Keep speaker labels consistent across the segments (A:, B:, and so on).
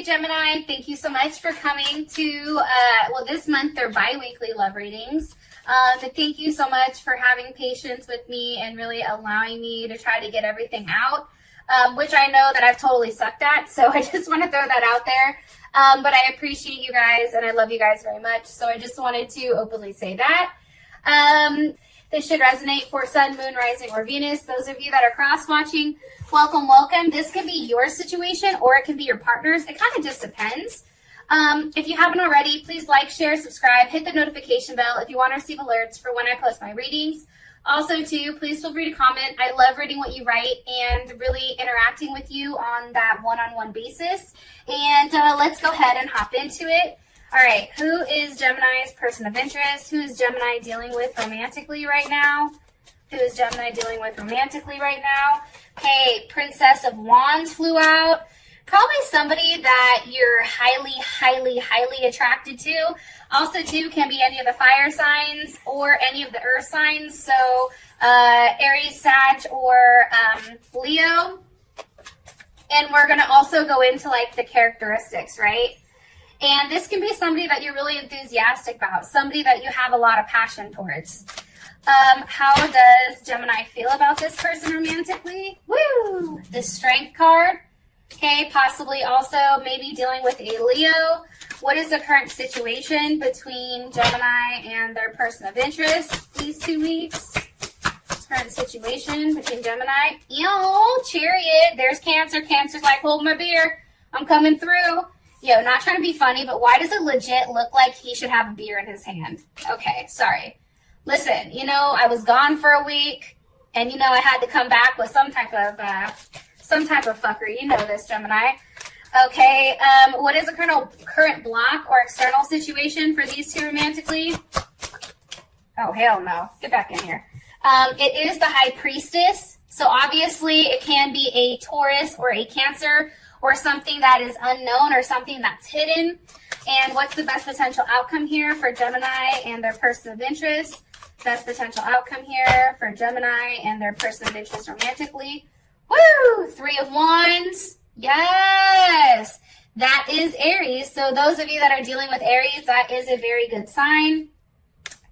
A: Gemini, thank you so much for coming to, this month they're bi-weekly love readings. But thank you so much for having patience with me and really allowing me to try to get everything out, which I know that I've totally sucked at. So I just want to throw that out there. But I appreciate you guys and I love you guys very much. So I just wanted to openly say that. This should resonate for Sun, Moon, Rising, or Venus. Those of you that are cross-watching, welcome, welcome. This can be your situation or it can be your partner's. It kind of just depends. If you haven't already, please like, share, subscribe, hit the notification bell if you want to receive alerts for when I post my readings. Also, too, please feel free to comment. I love reading what you write and really interacting with you on that one-on-one basis. And let's go ahead and hop into it. All right, who is Gemini's person of interest? Who is Gemini dealing with romantically right now? Who is Gemini dealing with romantically right now? Hey, Princess of Wands flew out. Probably somebody that you're highly, highly, highly attracted to. Also, too, can be any of the fire signs or any of the earth signs. So, Aries, Sag, or Leo. And we're going to also go into, like, the characteristics, right? And this can be somebody that you're really enthusiastic about, somebody that you have a lot of passion towards. How does Gemini feel about this person romantically? Woo! The Strength card. Okay, possibly also maybe dealing with a Leo. What is the current situation between Gemini and their person of interest these 2 weeks? Current situation between Gemini. Ew, Chariot. There's Cancer. Cancer's like, hold my beer. I'm coming through. Yo, not trying to be funny, but why does it legit look like he should have a beer in his hand? Okay, sorry. Listen, you know, I was gone for a week, and, you know, I had to come back with some type of fuckery. You know this, Gemini. Okay, what is the current block or external situation for these two romantically? Oh, hell no. Get back in here. It is the High Priestess. So obviously it can be a Taurus or a Cancer or something that is unknown or something that's hidden. And what's the best potential outcome here for Gemini and their person of interest? Best potential outcome here for Gemini and their person of interest romantically. Woo! 3 of Wands. Yes! That is Aries. So those of you that are dealing with Aries, that is a very good sign.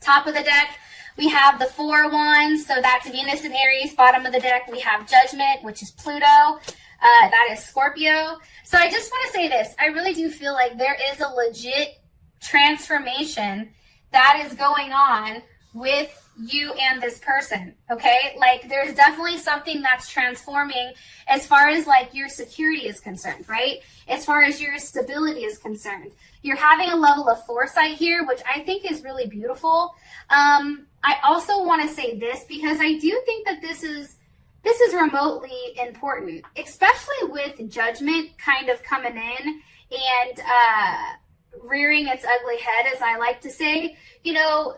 A: Top of the deck, we have the 4 of Wands. So that's Venus and Aries. Bottom of the deck, we have Judgment, which is Pluto. That is Scorpio. So I just want to say this. I really do feel like there is a legit transformation that is going on with you and this person, okay? Like, there's definitely something that's transforming as far as, like, your security is concerned, right? As far as your stability is concerned. You're having a level of foresight here, which I think is really beautiful. I also want to say this because I do think that this is remotely important, especially with Judgment kind of coming in and rearing its ugly head, as I like to say. You know,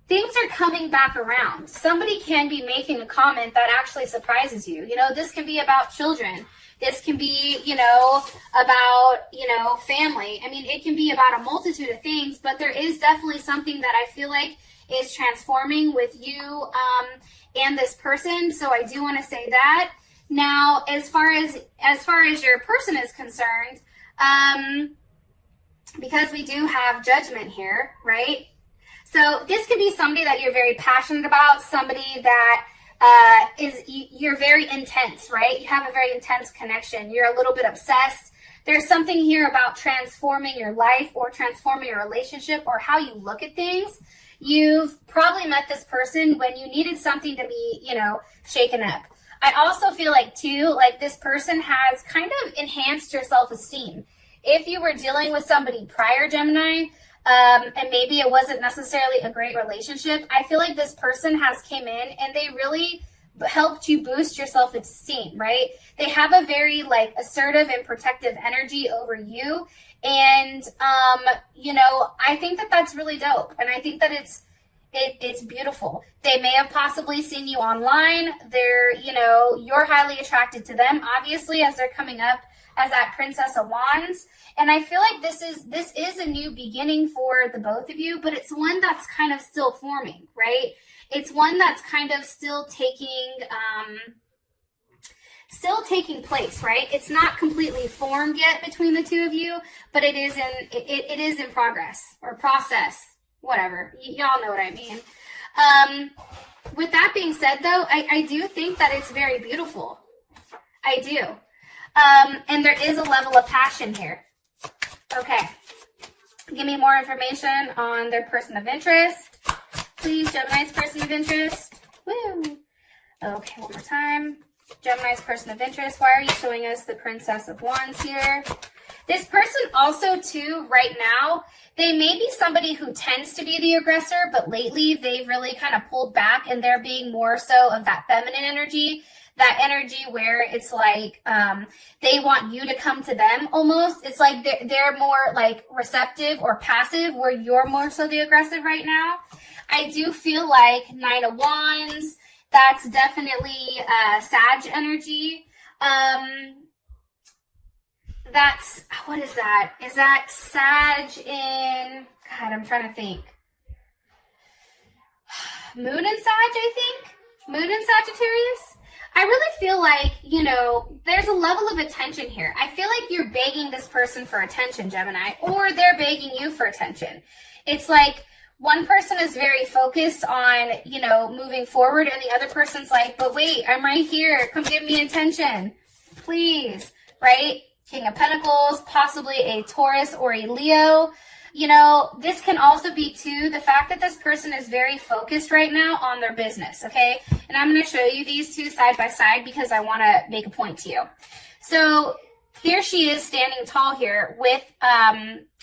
A: things are coming back around. Somebody can be making a comment that actually surprises you. You know, this can be about children. This can be, you know, about, you know, family. I mean, it can be about a multitude of things, but there is definitely something that I feel like is transforming with you and this person. So I do want to say that. Now, as far as your person is concerned, because we do have Judgment here, right? So this could be somebody that you're very passionate about, somebody that you're very intense, right? You have a very intense connection. You're a little bit obsessed. There's something here about transforming your life or transforming your relationship or how you look at things. You've probably met this person when you needed something to be, you know, shaken up. I also feel like, too, like this person has kind of enhanced your self-esteem. If you were dealing with somebody prior, Gemini, and maybe it wasn't necessarily a great relationship, I feel like this person has came in and they really helped you boost your self-esteem, right? They have a very, like, assertive and protective energy over you. And, you know, I think that that's really dope. And I think that it's beautiful. They may have possibly seen you online. They're, you know, you're highly attracted to them, obviously, as they're coming up as that Princess of Wands. And I feel like this is a new beginning for the both of you, but it's one that's kind of still forming, right? It's one that's kind of still taking still taking place, right? It's not completely formed yet between the two of you, but it is in progress or process, whatever. Y'all know what I mean. With that being said, though, I do think that it's very beautiful. I do. And there is a level of passion here. Okay. Give me more information on their person of interest. Please, Gemini's person of interest. Woo. Okay, one more time. Gemini's person of interest. Why are you showing us the Princess of Wands here? This person also, too, right now, they may be somebody who tends to be the aggressor, but lately they've really kind of pulled back and they're being more so of that feminine energy. That energy where it's like they want you to come to them almost. It's like they're more like receptive or passive where you're more so the aggressive right now. I do feel like 9 of Wands, that's definitely Sag energy. That's, what is that? Is that Sag in, God, I'm trying to think. Moon and Sag, I think? Moon and Sagittarius? I really feel like, you know, there's a level of attention here. I feel like you're begging this person for attention, Gemini, or they're begging you for attention. It's like one person is very focused on, you know, moving forward, and the other person's like, but wait, I'm right here. Come give me attention, please, right? King of Pentacles, possibly a Taurus or a Leo. You know, this can also be, too, the fact that this person is very focused right now on their business, okay? And I'm going to show you these two side by side because I want to make a point to you. So here she is standing tall here with,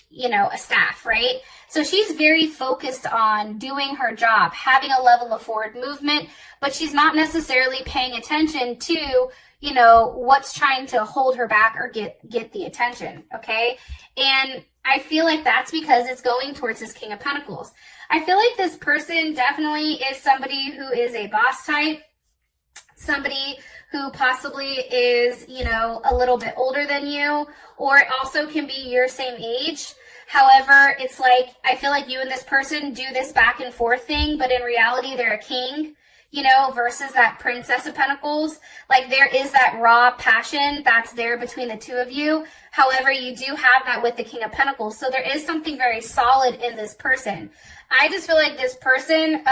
A: you know, a staff, right? So she's very focused on doing her job, having a level of forward movement, but she's not necessarily paying attention to, you know, what's trying to hold her back or get the attention, okay? And I feel like that's because it's going towards this King of Pentacles. I feel like this person definitely is somebody who is a boss type, somebody who possibly is, you know, a little bit older than you, or it also can be your same age. However, it's like, I feel like you and this person do this back and forth thing, but in reality, they're a king, you know, versus that Princess of Pentacles. Like, there is that raw passion that's there between the two of you. However, you do have that with the King of Pentacles. So there is something very solid in this person. I just feel like this person,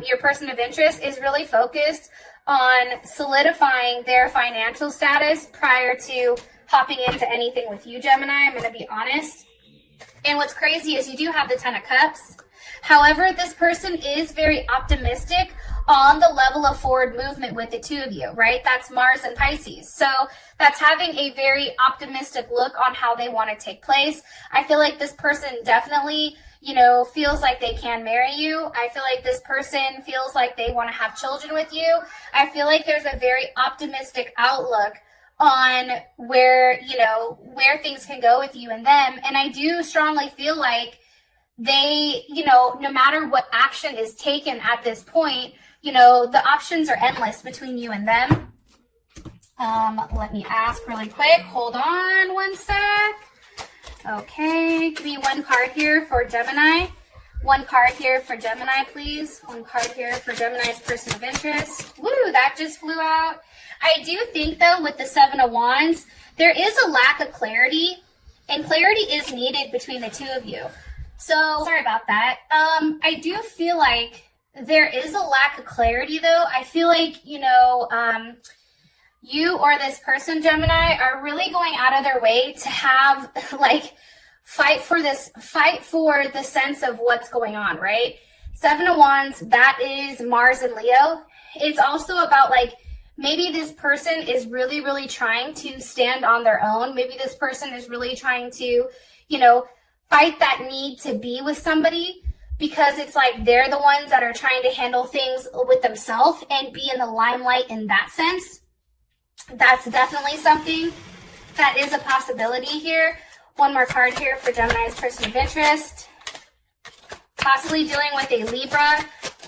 A: your person of interest, is really focused on solidifying their financial status prior to hopping into anything with you, Gemini. I'm going to be honest. And what's crazy is you do have the 10 of Cups. However, this person is very optimistic on the level of forward movement with the two of you, right? That's Mars and Pisces. So that's having a very optimistic look on how they want to take place. I feel like this person definitely, you know, feels like they can marry you. I feel like this person feels like they want to have children with you. I feel like there's a very optimistic outlook on where, you know, where things can go with you and them. And I do strongly feel like they, you know, no matter what action is taken at this point, you know, the options are endless between you and them. Let me ask really quick. Hold on one sec. Okay, give me one card here for Gemini. One card here for Gemini, please. One card here for Gemini's person of interest. Woo, that just flew out. I do think, though, with the 7 of Wands, there is a lack of clarity, and clarity is needed between the two of you. So, sorry about that. I do feel like there is a lack of clarity, though. I feel like, you know, you or this person, Gemini, are really going out of their way to have, like, fight for the sense of what's going on, right? 7 of Wands, that is Mars and Leo. It's also about, like, maybe this person is really, really trying to stand on their own. Maybe this person is really trying to, you know, fight that need to be with somebody, because it's like they're the ones that are trying to handle things with themselves and be in the limelight in that sense. That's definitely something that is a possibility here. One more card here for Gemini's person of interest. Possibly dealing with a Libra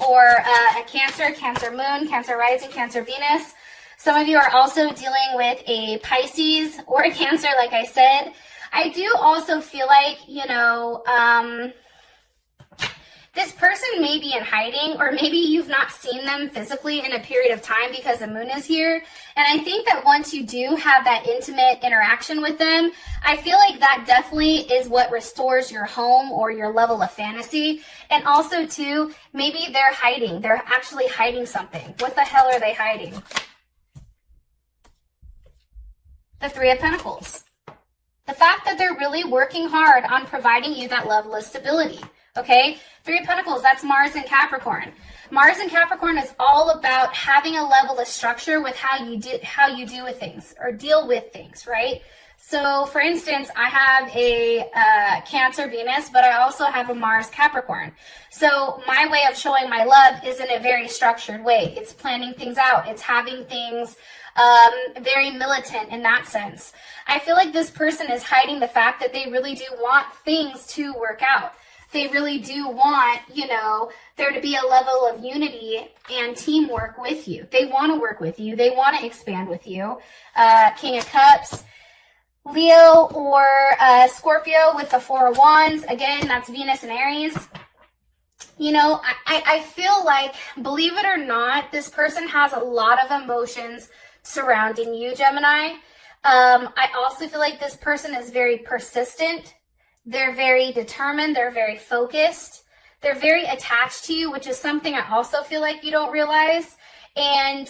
A: or a Cancer, Cancer Moon, Cancer Rising, Cancer Venus. Some of you are also dealing with a Pisces or a Cancer, like I said. I do also feel like, you know, This person may be in hiding, or maybe you've not seen them physically in a period of time because the moon is here. And I think that once you do have that intimate interaction with them, I feel like that definitely is what restores your home or your level of fantasy. And also too, maybe they're hiding. They're actually hiding something. What the hell are they hiding? The Three of Pentacles. The fact that they're really working hard on providing you that level of stability. Okay, Three of Pentacles, that's Mars and Capricorn. Mars and Capricorn is all about having a level of structure with how you do with things or deal with things, right? So for instance, I have a Cancer Venus, but I also have a Mars Capricorn. So my way of showing my love is in a very structured way. It's planning things out. It's having things very militant in that sense. I feel like this person is hiding the fact that they really do want things to work out. They really do want, you know, there to be a level of unity and teamwork with you. They want to work with you. They want to expand with you. King of Cups, Leo or Scorpio with the Four of Wands. Again, that's Venus and Aries. You know, I feel like, believe it or not, this person has a lot of emotions surrounding you, Gemini. I also feel like this person is very persistent. They're very determined. They're very focused. They're very attached to you, which is something I also feel like you don't realize. And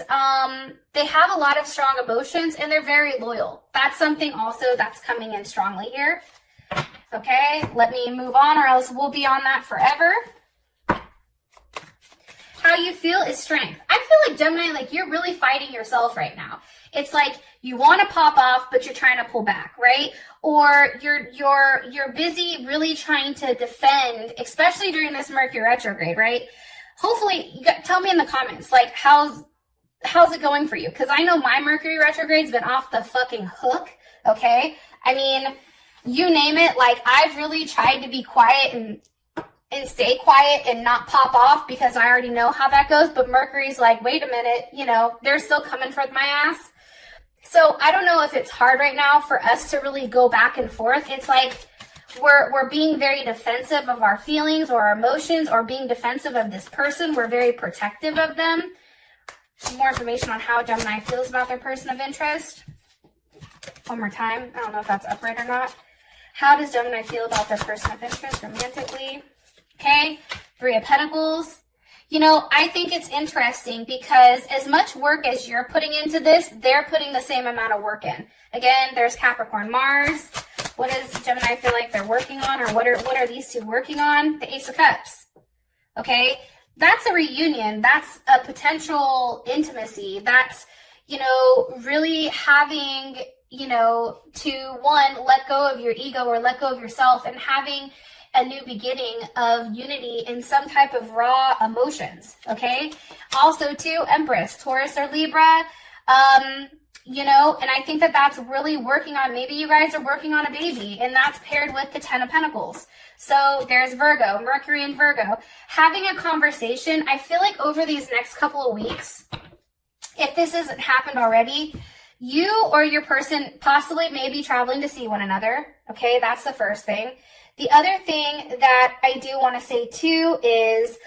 A: they have a lot of strong emotions, and they're very loyal. That's something also that's coming in strongly here. Okay, let me move on, or else we'll be on that forever. How you feel is strength. I feel like, Gemini, like you're really fighting yourself right now. It's like you want to pop off, but you're trying to pull back, right? Or you're busy really trying to defend, especially during this Mercury retrograde, right? Hopefully, tell me in the comments, like how's it going for you? Because I know my Mercury retrograde's been off the fucking hook, okay? I mean, you name it, like I've really tried to be quiet and stay quiet and not pop off because I already know how that goes. But Mercury's like, wait a minute, you know, they're still coming for my ass. So I don't know if it's hard right now for us to really go back and forth. It's like we're being very defensive of our feelings or our emotions, or being defensive of this person. We're very protective of them. Some more information on how Gemini feels about their person of interest. One more time. I don't know if that's upright or not. How does Gemini feel about their person of interest romantically? Okay, Three of Pentacles. You know, I think it's interesting because as much work as you're putting into this, they're putting the same amount of work in. Again, there's Capricorn, Mars. What does Gemini feel like they're working on, or what are these two working on? The Ace of Cups. Okay, that's a reunion. That's a potential intimacy. That's, you know, really having, you know, to one, let go of your ego or let go of yourself, and having a new beginning of unity in some type of raw emotions, okay? Also, too, Empress, Taurus or Libra, you know, and I think that that's really working on, maybe you guys are working on a baby, and that's paired with the Ten of Pentacles. So there's Virgo, Mercury and Virgo. Having a conversation, I feel like over these next couple of weeks, if this hasn't happened already, you or your person possibly may be traveling to see one another, okay? That's the first thing. The other thing that I do want to say too is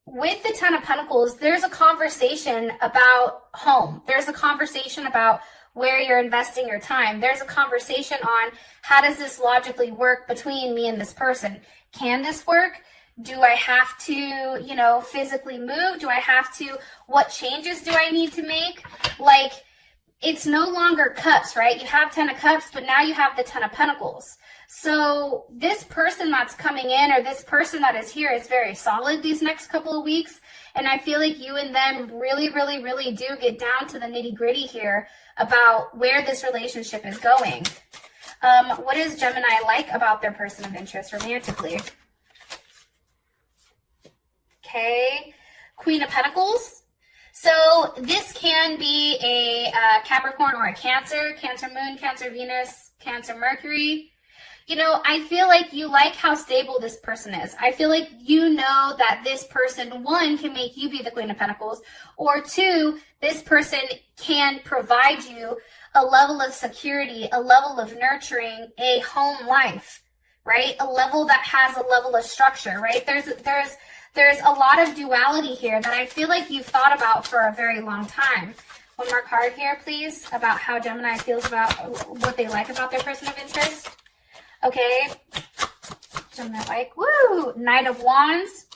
A: with the Ten of Pentacles, there's a conversation about home. There's a conversation about where you're investing your time. There's a conversation on how does this logically work between me and this person? Can this work? Do I have to, you know, physically move? Do I have to, what changes do I need to make? Like, it's no longer cups, right? You have Ten of Cups, but now you have the Ten of Pentacles. So this person that's coming in, or this person that is here, is very solid these next couple of weeks. And I feel like you and them really, really, really do get down to the nitty gritty here about where this relationship is going. What does Gemini like about their person of interest romantically? Okay, Queen of Pentacles. So this can be a Capricorn or a Cancer, Cancer Moon, Cancer Venus, Cancer Mercury. You know, I feel like you like how stable this person is. I feel like you know that this person, one, can make you be the Queen of Pentacles, or two, this person can provide you a level of security, a level of nurturing, a home life. right? A level that has a level of structure, right? There's a lot of duality here that I feel like you've thought about for a very long time. One more card here, please, about how Gemini feels about what they like about their person of interest. Okay. Gemini like, woo, Knight of Wands.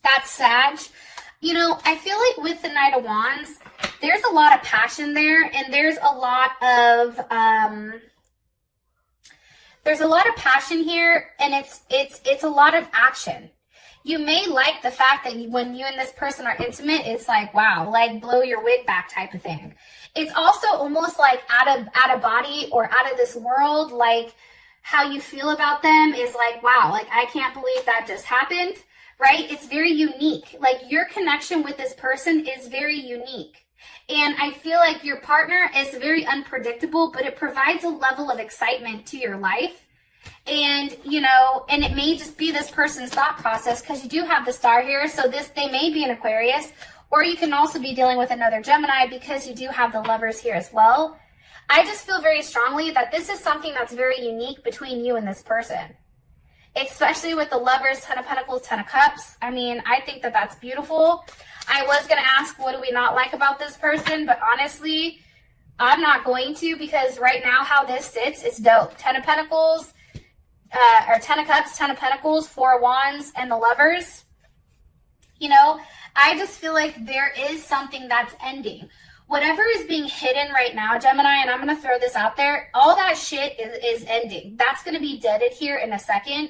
A: That's Sag. You know, I feel like with the Knight of Wands, there's a lot of passion there, and there's a lot of passion here, and it's a lot of action. You may like the fact that when you and this person are intimate, it's like, wow, like blow your wig back type of thing. It's also almost like out of body or out of this world, like how you feel about them is like, wow, like I can't believe that just happened, right? It's very unique. Like your connection with this person is very unique. And I feel like your partner is very unpredictable, but it provides a level of excitement to your life. And, you know, and it may just be this person's thought process because you do have the star here. So they may be an Aquarius, or you can also be dealing with another Gemini because you do have the Lovers here as well. I just feel very strongly that this is something that's very unique between you and this person, especially with the Lovers, Ten of Pentacles, Ten of Cups. I mean, I think that that's beautiful. I was going to ask, what do we not like about this person? But honestly, I'm not going to, because right now how this sits is dope. Ten of Pentacles, or Ten of Cups, Ten of Pentacles, Four of Wands, and the Lovers. You know, I just feel like there is something that's ending. Whatever is being hidden right now, Gemini, and I'm going to throw this out there, all that shit is ending. That's going to be deaded here in a second.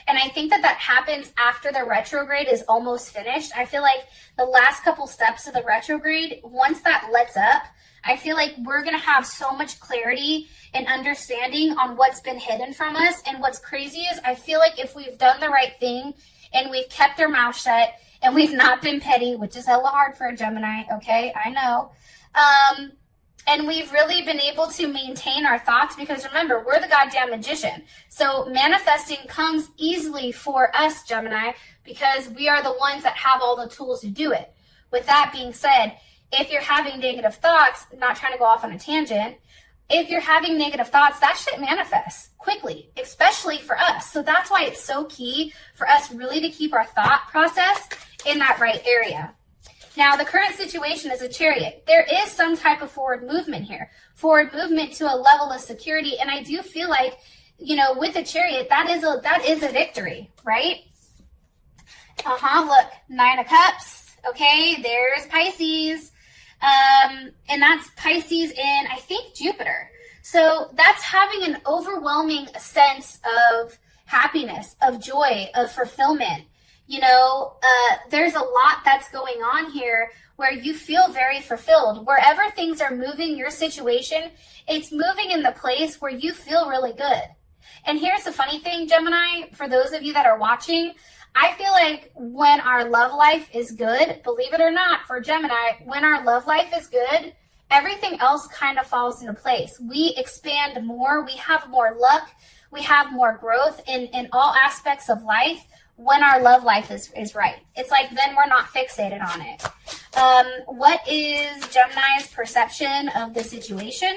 A: And I think that happens after the retrograde is almost finished. I feel like the last couple steps of the retrograde, once that lets up, I feel like we're going to have so much clarity and understanding on what's been hidden from us. And what's crazy is I feel like if we've done the right thing and we've kept our mouth shut and we've not been petty, which is hella hard for a Gemini, okay, I know. And we've really been able to maintain our thoughts, because remember, we're the goddamn magician. So manifesting comes easily for us, Gemini, because we are the ones that have all the tools to do it. With that being said, if you're having negative thoughts, not trying to go off on a tangent, if you're having negative thoughts, that shit manifests quickly, especially for us. So that's why it's so key for us really to keep our thought process in that right area. Now, the current situation is a Chariot. There is some type of forward movement here, forward movement to a level of security. And I do feel like, you know, with the Chariot, that is a victory, right? Look, Nine of Cups. Okay, there's Pisces. And that's Pisces in, I think, Jupiter. So that's having an overwhelming sense of happiness, of joy, of fulfillment. You know, there's a lot that's going on here where you feel very fulfilled. Wherever things are moving, your situation, it's moving in the place where you feel really good. And here's the funny thing, Gemini, for those of you that are watching, I feel like when our love life is good, believe it or not, for Gemini, when our love life is good, everything else kind of falls into place. We expand more, we have more luck, we have more growth in all aspects of life when our love life is right. It's like then we're not fixated on it. What is Gemini's perception of the situation?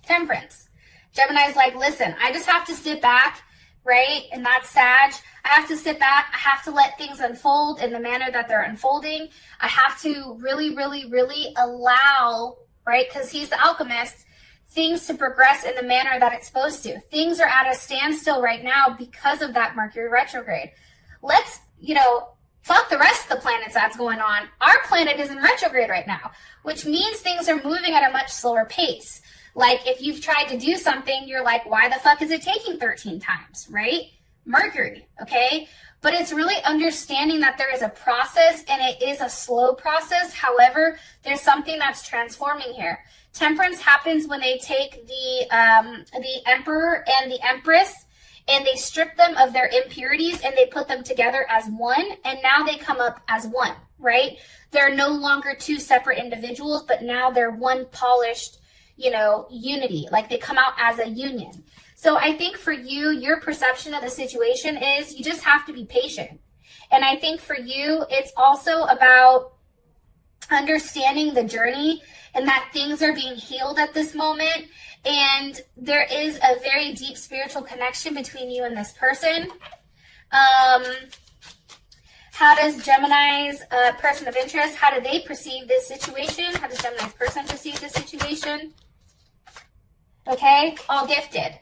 A: Temperance. Gemini's like, listen, I just have to sit back, right? And that's Sag. I have to sit back. I have to let things unfold in the manner that they're unfolding. I have to really, really, really allow, right? Because he's the alchemist, things to progress in the manner that it's supposed to. Things are at a standstill right now because of that Mercury retrograde. Let's, you know, fuck the rest of the planets that's going on. Our planet is in retrograde right now, which means things are moving at a much slower pace. Like if you've tried to do something, you're like, why the fuck is it taking 13 times, right? Mercury, okay? But it's really understanding that there is a process and it is a slow process. However, there's something that's transforming here. Temperance happens when they take the Emperor and the Empress and they strip them of their impurities and they put them together as one, and now they come up as one, right? They're no longer two separate individuals, but now they're one polished, you know, unity. Like they come out as a union. So I think for you, your perception of the situation is you just have to be patient. And I think for you, it's also about understanding the journey and that things are being healed at this moment. And there is a very deep spiritual connection between you and this person. How does Gemini's person of interest, how do they perceive this situation? How does Gemini's person perceive this situation? Okay, all gifted.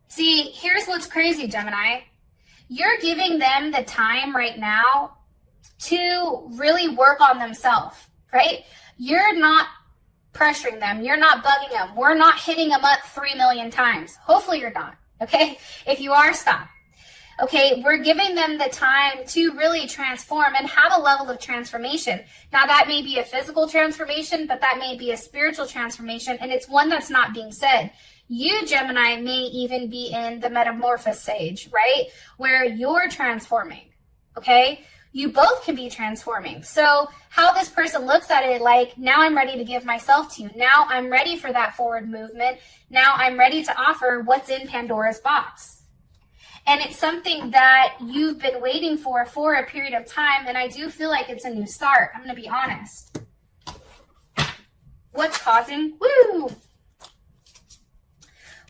A: See, here's what's crazy, Gemini. You're giving them the time right now to really work on themselves, right? You're not pressuring them. You're not bugging them. We're not hitting them up 3 million times. Hopefully you're not, okay? If you are, stop. Okay, we're giving them the time to really transform and have a level of transformation. Now, that may be a physical transformation, but that may be a spiritual transformation, and it's one that's not being said. You, Gemini, may even be in the metamorphosis stage, right? Where you're transforming, okay? You both can be transforming. So how this person looks at it, like, now I'm ready to give myself to you. Now I'm ready for that forward movement. Now I'm ready to offer what's in Pandora's box. And it's something that you've been waiting for a period of time, and I do feel like it's a new start. I'm going to be honest. What's causing? Woo!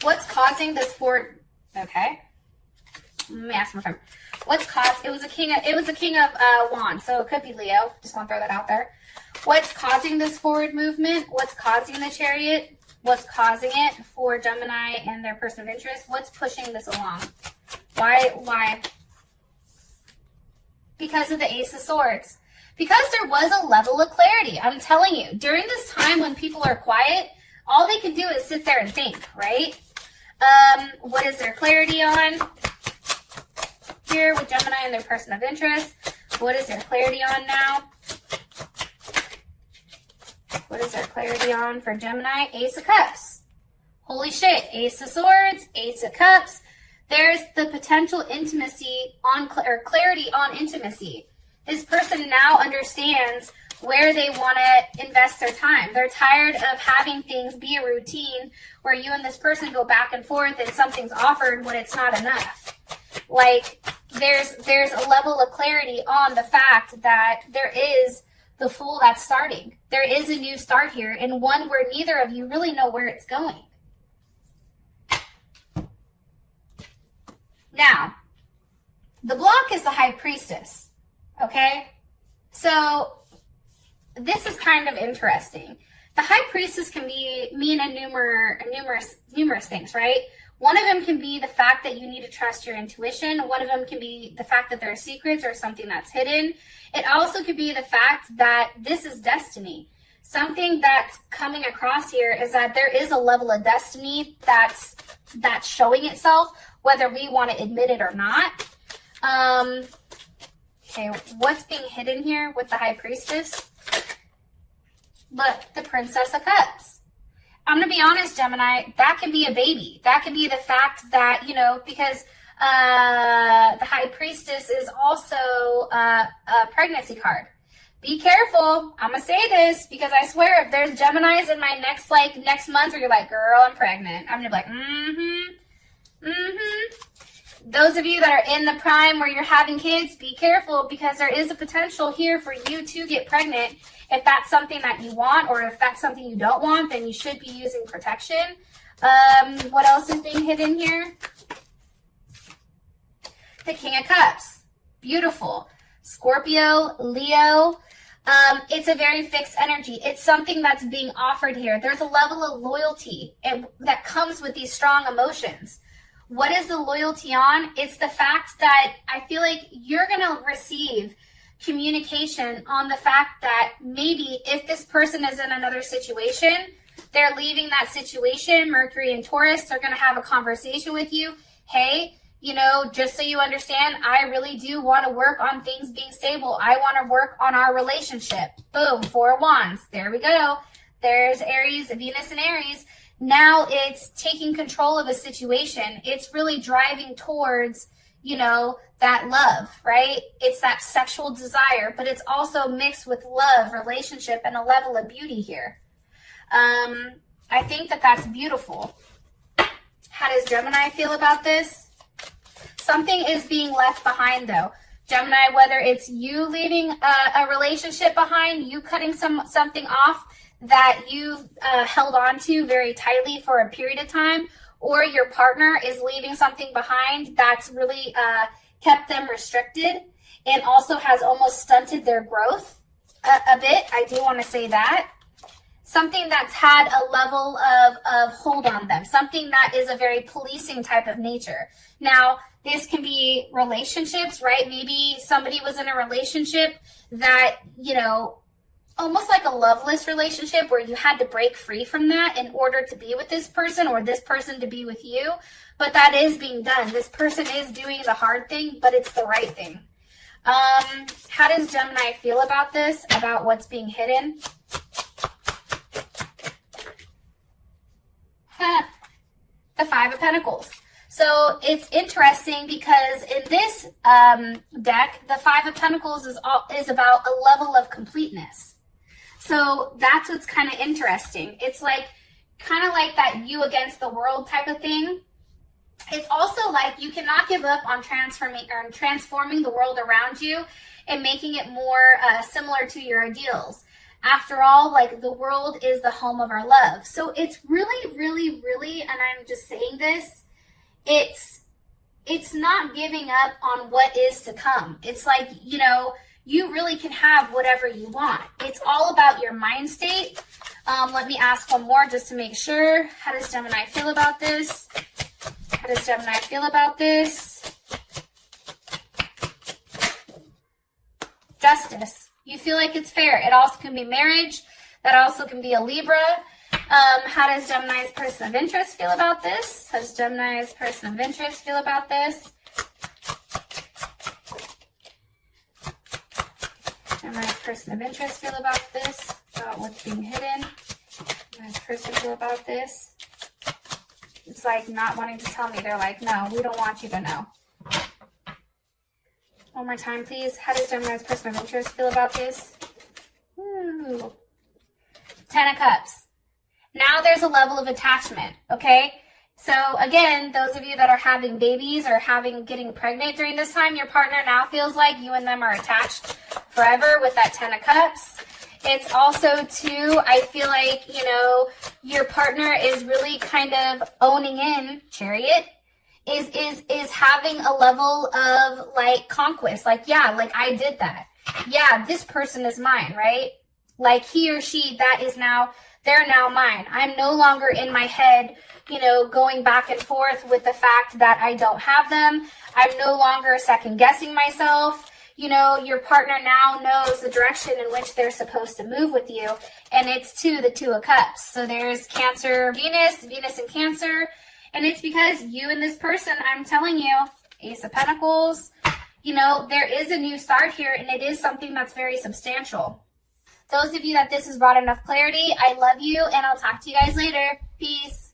A: What's causing this forward? Okay. Let me ask my friend. What's caused? It was a king of wands, so it could be Leo. Just want to throw that out there. What's causing this forward movement? What's causing the chariot? What's causing it for Gemini and their person of interest? What's pushing this along? Why? Because of the Ace of Swords. Because there was a level of clarity. I'm telling you, during this time when people are quiet, all they can do is sit there and think, right? What is their clarity on? Here with Gemini and their person of interest. What is their clarity on now? What is their clarity on for Gemini? Ace of Cups. Holy shit. Ace of Swords, Ace of Cups. There's the potential intimacy on, or clarity on intimacy. This person now understands where they want to invest their time. They're tired of having things be a routine where you and this person go back and forth and something's offered when it's not enough. Like, there's a level of clarity on the fact that there is the Fool that's starting. There is a new start here, and one where neither of you really know where it's going. Now, the block is the High Priestess, okay? So, this is kind of interesting. The High Priestess can mean numerous things, right? One of them can be the fact that you need to trust your intuition. One of them can be the fact that there are secrets or something that's hidden. It also could be the fact that this is destiny. Something that's coming across here is that there is a level of destiny that's showing itself, whether we want to admit it or not. Okay, what's being hidden here with the High Priestess? Look, the Princess of Cups. I'm going to be honest, Gemini, that can be a baby. That can be the fact that, because the High Priestess is also a pregnancy card. Be careful. I'm going to say this because I swear if there's Geminis in my next month where you're like, girl, I'm pregnant, I'm going to be like, Those of you that are in the prime where you're having kids, be careful because there is a potential here for you to get pregnant. If that's something that you want, or if that's something you don't want, then you should be using protection. What else is being hidden here? The King of Cups. Beautiful. Scorpio, Leo. It's a very fixed energy. It's something that's being offered here. There's a level of loyalty that comes with these strong emotions. What is the loyalty on? It's the fact that I feel like you're going to receive communication on the fact that maybe if this person is in another situation, they're leaving that situation. Mercury and Taurus, they're going to have a conversation with you. Hey, just so you understand, I really do want to work on things being stable. I want to work on our relationship. Boom, 4 of Wands. There we go. There's Aries, Venus and Aries. Now it's taking control of a situation. It's really driving towards, that love, right? It's that sexual desire, but it's also mixed with love, relationship, and a level of beauty here. I think that that's beautiful. How does Gemini feel about this? Something is being left behind, though. Gemini, whether it's you leaving a relationship behind, you cutting something off, that you've held on to very tightly for a period of time, or your partner is leaving something behind that's really kept them restricted and also has almost stunted their growth a bit. I do want to say that. Something that's had a level of hold on them, something that is a very policing type of nature. Now, this can be relationships, right? Maybe somebody was in a relationship that, you know, almost like a loveless relationship where you had to break free from that in order to be with this person or this person to be with you. But that is being done. This person is doing the hard thing, but it's the right thing. How does Gemini feel about this, about what's being hidden? The Five of Pentacles. So it's interesting because in this deck, the Five of Pentacles is about a level of completeness. So that's what's kind of interesting. It's like kind of like that you against the world type of thing. It's also like you cannot give up on transforming the world around you and making it more similar to your ideals. After all, like, the world is the home of our love. So it's really, really, really, and I'm just saying this, it's not giving up on what is to come. It's like, you know, you really can have whatever you want. It's all about your mind state. Let me ask one more just to make sure. How does Gemini feel about this? How does Gemini feel about this? Justice. You feel like it's fair. It also can be marriage. That also can be a Libra. How does Gemini's person of interest feel about this? How does Gemini's person of interest feel about this? Gemini's person of interest feel about this? About what's being hidden? Gemini's person feel about this? It's like not wanting to tell me. They're like, no, we don't want you to know. One more time, please. How does Gemini's person of interest feel about this? Ooh. 10 of Cups. Now there's a level of attachment, okay? So again, those of you that are having babies or getting pregnant during this time, your partner now feels like you and them are attached forever with that 10 of Cups. It's also, too, I feel like, you know, your partner is really kind of owning in, Chariot, is having a level of, like, conquest. Like, yeah, like, I did that. Yeah, this person is mine, right? Like, he or she, that is now, they're now mine. I'm no longer in my head, you know, going back and forth with the fact that I don't have them. I'm no longer second guessing myself. You know, your partner now knows the direction in which they're supposed to move with you. And it's the 2 of Cups. So there's Cancer, Venus and Cancer. And it's because you and this person, I'm telling you, Ace of Pentacles, you know, there is a new start here, and it is something that's very substantial. Those of you that this has brought enough clarity, I love you, and I'll talk to you guys later. Peace.